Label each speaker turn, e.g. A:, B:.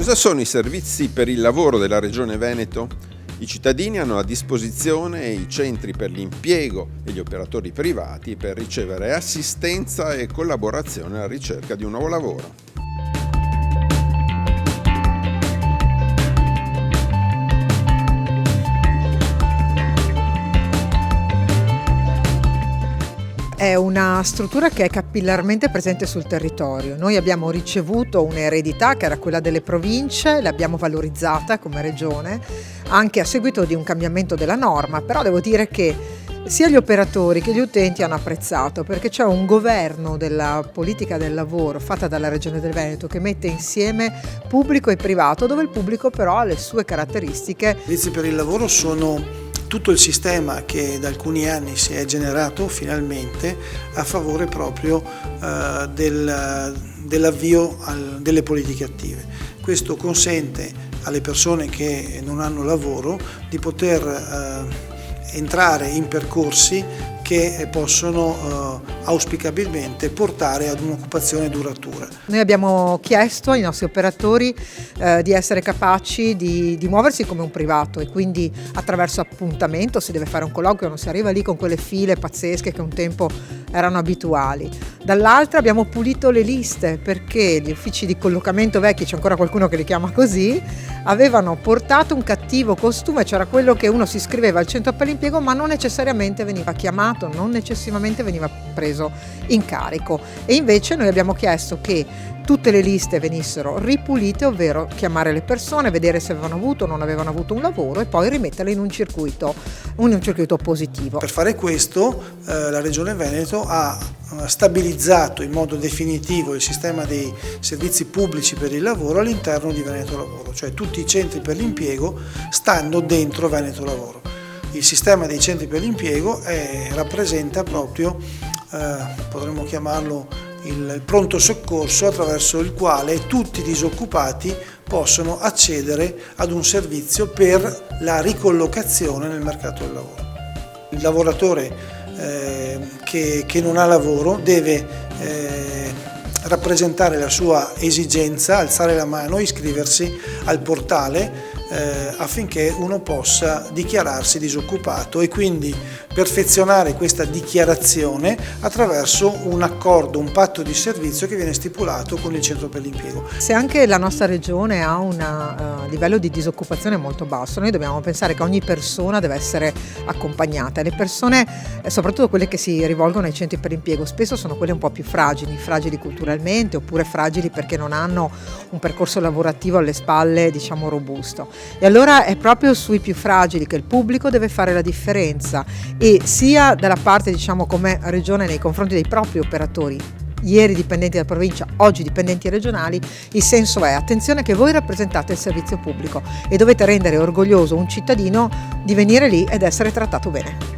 A: Cosa sono i servizi per il lavoro della Regione Veneto? I cittadini hanno a disposizione i centri per l'impiego e gli operatori privati per ricevere assistenza e collaborazione alla ricerca di un nuovo lavoro.
B: È una struttura che è capillarmente presente sul territorio. Noi abbiamo ricevuto un'eredità che era quella delle province, l'abbiamo valorizzata come regione, anche a seguito di un cambiamento della norma, però devo dire che sia gli operatori che gli utenti hanno apprezzato, perché c'è un governo della politica del lavoro fatta dalla Regione del Veneto che mette insieme pubblico e privato, dove il pubblico però ha le sue caratteristiche.
C: I servizi per il lavoro sono tutto il sistema che da alcuni anni si è generato finalmente a favore proprio dell'avvio delle politiche attive. Questo consente alle persone che non hanno lavoro di poter entrare in percorsi che possono auspicabilmente portare ad un'occupazione duratura.
B: Noi abbiamo chiesto ai nostri operatori di essere capaci di muoversi come un privato e quindi attraverso appuntamento, si deve fare un colloquio, non si arriva lì con quelle file pazzesche che un tempo erano abituali. Dall'altra abbiamo pulito le liste perché gli uffici di collocamento vecchi, c'è ancora qualcuno che li chiama così, avevano portato un cattivo costume, c'era quello che uno si iscriveva al centro per l'impiego ma non necessariamente veniva chiamato, non necessariamente veniva preso in carico, e invece noi abbiamo chiesto che tutte le liste venissero ripulite, ovvero chiamare le persone, vedere se avevano avuto o non avevano avuto un lavoro e poi rimetterle in un circuito positivo.
C: Per fare questo la Regione Veneto ha stabilizzato in modo definitivo il sistema dei servizi pubblici per il lavoro all'interno di Veneto Lavoro, cioè tutti i centri per l'impiego stanno dentro Veneto Lavoro. Il sistema dei centri per l'impiego rappresenta proprio, potremmo chiamarlo, il pronto soccorso attraverso il quale tutti i disoccupati possono accedere ad un servizio per la ricollocazione nel mercato del lavoro. Il lavoratore che non ha lavoro deve rappresentare la sua esigenza, alzare la mano, iscriversi al portale affinché uno possa dichiararsi disoccupato e quindi perfezionare questa dichiarazione attraverso un accordo, un patto di servizio che viene stipulato con il centro per l'impiego.
B: Se anche la nostra regione ha un livello di disoccupazione molto basso, noi dobbiamo pensare che ogni persona deve essere accompagnata. Le persone, soprattutto quelle che si rivolgono ai centri per l'impiego, spesso sono quelle un po' più fragili culturalmente oppure fragili perché non hanno un percorso lavorativo alle spalle, diciamo, robusto. E allora è proprio sui più fragili che il pubblico deve fare la differenza, e sia dalla parte, diciamo, come regione nei confronti dei propri operatori, ieri dipendenti della provincia, oggi dipendenti regionali, il senso è: attenzione che voi rappresentate il servizio pubblico e dovete rendere orgoglioso un cittadino di venire lì ed essere trattato bene.